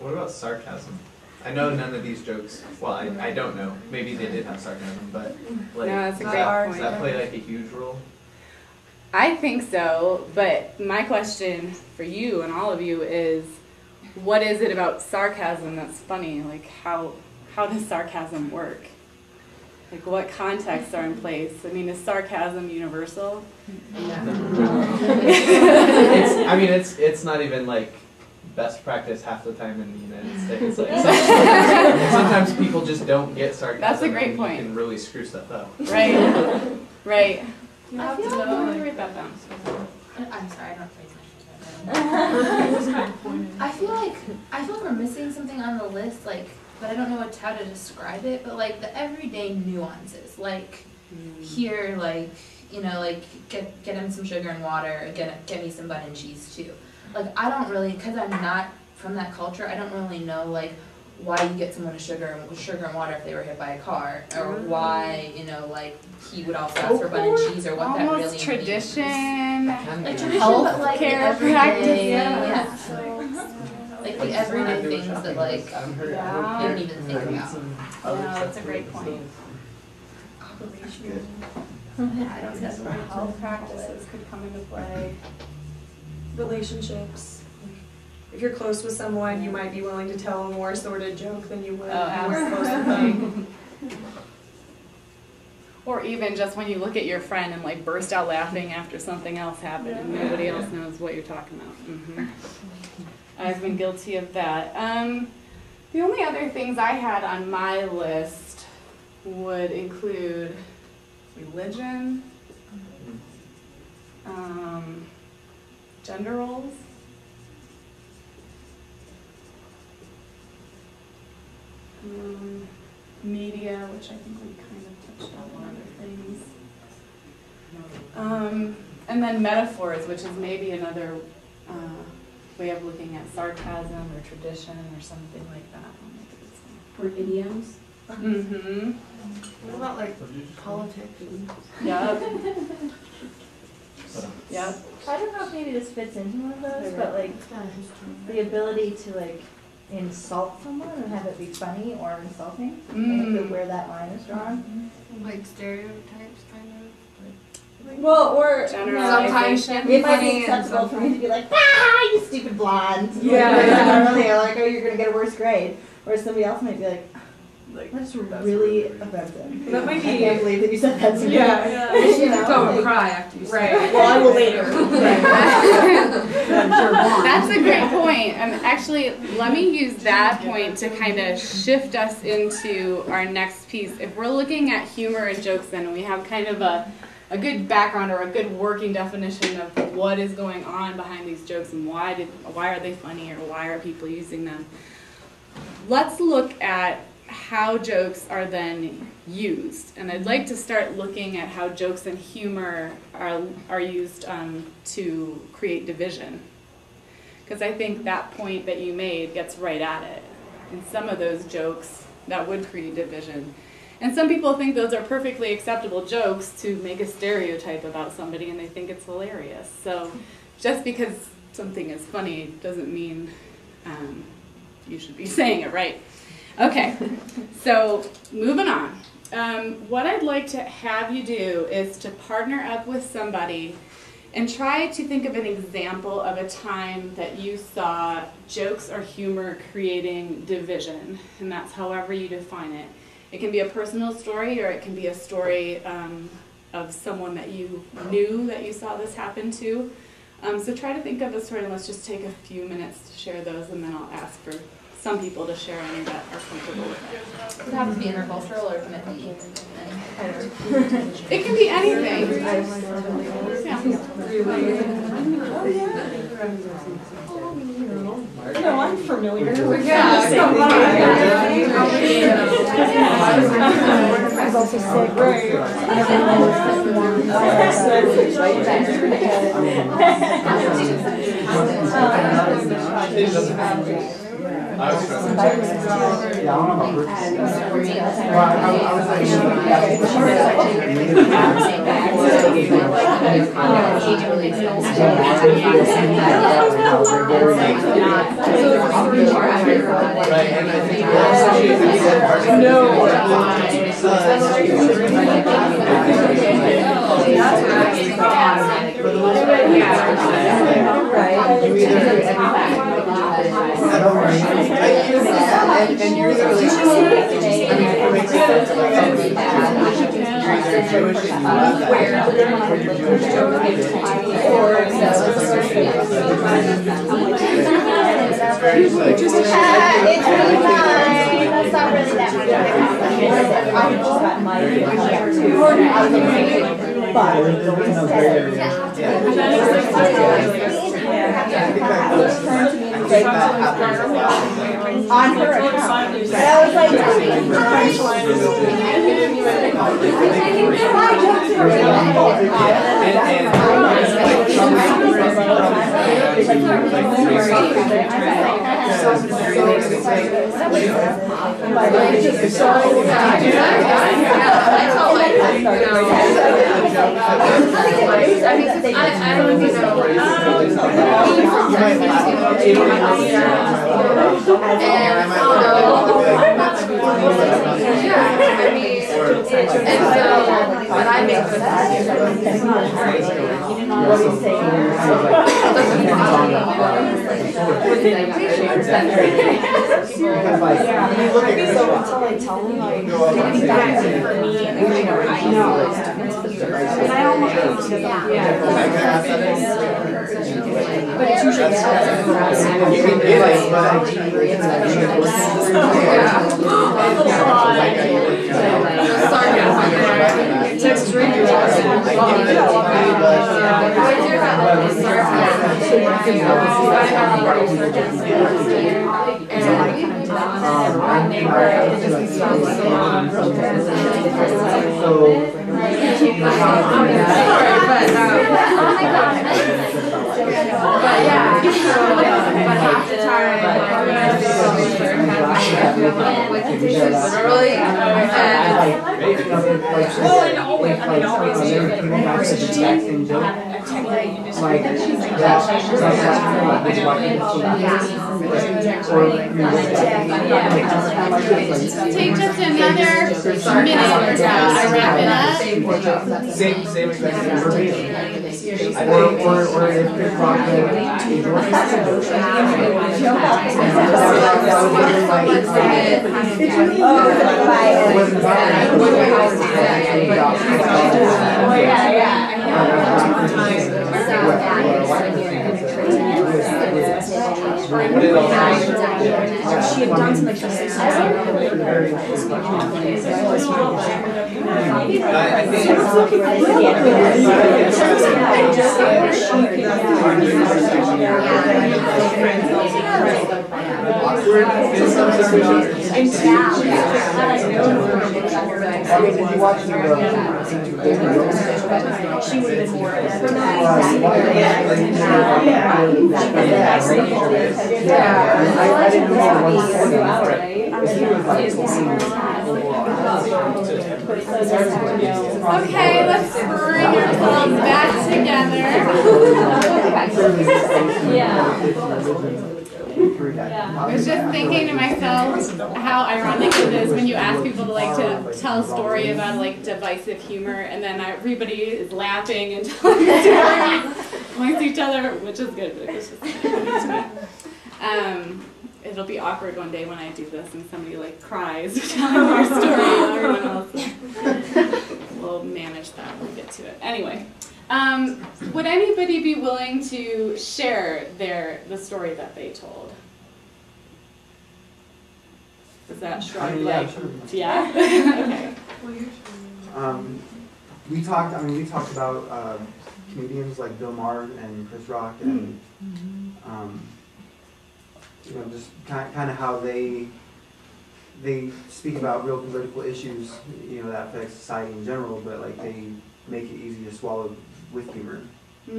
What about sarcasm? I know none of these jokes, well, I don't know. Maybe they did have sarcasm, but like, no, that's a great point. Does that play like a huge role? I think so, but my question for you and all of you is, what is it about sarcasm that's funny? Like, how does sarcasm work? Like, what contexts are in place? I mean, is sarcasm universal? It's not even like best practice half the time in the United States. Like, sometimes people just don't get sarcasm. That's a great point. You can really screw stuff up. Right, right. You have to know. Write that down. I'm sorry, I don't I feel like we're missing something on the list, like, but I don't know how to describe it. But like the everyday nuances, like here, like like get him some sugar and water, get me some bun and cheese too. Like I don't really, because I'm not from that culture, I don't really know like why you get someone a sugar and water if they were hit by a car, or why like he would also ask for bun and cheese, or what that really tradition, means. Like tradition, health but like care everyday, yeah. Like the everyday things that like you don't even think about. Yeah, that's a great point. Health practices could come into play. Relationships. If you're close with someone, you might be willing to tell a more sordid joke than you would if you weren't close with them. Or even just when you look at your friend and like burst out laughing after something else happened and nobody else knows what you're talking about. I've been guilty of that. The only other things I had on my list would include religion, gender roles, media, which I think we kind of touched on other things, and then metaphors, which is maybe another way of looking at sarcasm or tradition or something like that. Or idioms. Mm-hmm. What about like politics? Yep. Yep. I don't know if maybe this fits into one of those, but like the ability to like insult someone and have it be funny or insulting, like where that line is drawn. Like stereotypes, kind of. Well, or sometimes it might be acceptable for me to be like, ah, you stupid blonde. Yeah. Like, oh, you're gonna get a worse grade. Or somebody else might be like, that's really offensive. That might be. I can't believe that you said that to me. Yeah. Don't cry after you say Right. it. Well, I will later. That's a great point. And actually, let me use that point to kind of shift us into our next piece. If we're looking at humor and jokes, then we have kind of a good background or a good working definition of what is going on behind these jokes and why are they funny or why are people using them. Let's look at how jokes are then used. And I'd like to start looking at how jokes and humor are used to create division. Because I think that point that you made gets right at it. In some of those jokes, that would create division. And some people think those are perfectly acceptable jokes to make a stereotype about somebody and they think it's hilarious. So just because something is funny doesn't mean you should be saying it right. Okay, so moving on. What I'd like to have you do is to partner up with somebody and try to think of an example of a time that you saw jokes or humor creating division, and that's however you define it. It can be a personal story or it can be a story of someone that you knew that you saw this happen to. So try to think of a story, and let's just take a few minutes to share those, and then I'll ask for some people to share any that are comfortable with it. Does it have to be intercultural or can it be? It can be anything. No, I'm familiar. Yeah. I was also sick. I was trying to yeah, I don't know about Right, and I think That's not really that much. On her account. And I was like, Take just another minute or so to wrap it up. Same exact information. She had done something just she would have been more Okay, let's bring ourselves back together. I was just thinking to myself how ironic it is when you ask people to tell a story about divisive humor, and then everybody is laughing and telling stories amongst each other, which is good. But it's just it'll be awkward one day when I do this and somebody cries telling their story and everyone else. We'll manage that when we get to it. Anyway, would anybody be willing to share the story that they told? Is that shrug yeah? Okay. We talked about comedians like Bill Maher and Chris Rock, and just kind of how they speak about real political issues, that affect society in general, but they make it easy to swallow with humor. We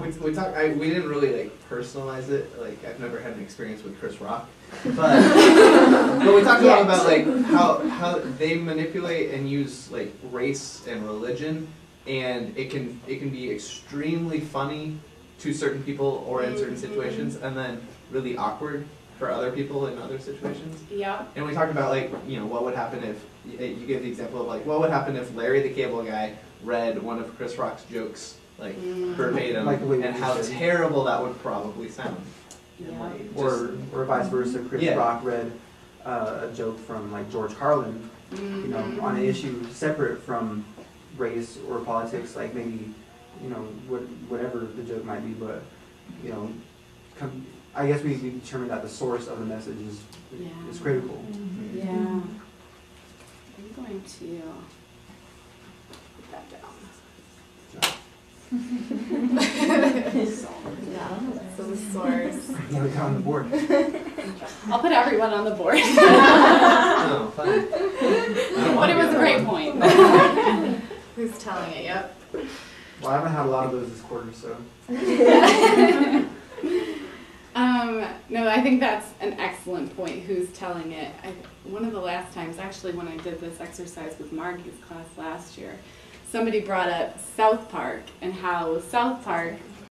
didn't really personalize it. I've never had an experience with Chris Rock, but we talked a lot about how they manipulate and use race and religion, and it can be extremely funny to certain people or in certain situations, and then really awkward for other people in other situations. Yeah. And we talked about like, you know, what would happen if, you gave the example of like, what would happen if Larry the Cable Guy read one of Chris Rock's jokes, like verbatim, Like the way we and how just said. terrible that would probably sound. And, Yeah. like, Or vice versa, Chris Yeah. Rock read a joke from like George Carlin, you know, on an issue separate from race or politics, like maybe, you know, whatever the joke might be, but, you know, I guess we determine that the source of the message is critical. Yeah. I'm going to put that down. So the source. Yeah, we got on the board. I'll put everyone on the board. Oh, fun. But it was a great point. Who's telling it? Yep. Well, I haven't had a lot of those this quarter, so. No, I think that's an excellent point. Who's telling it? One of the last times, actually, when I did this exercise with Margie's class last year, somebody brought up South Park and how South Park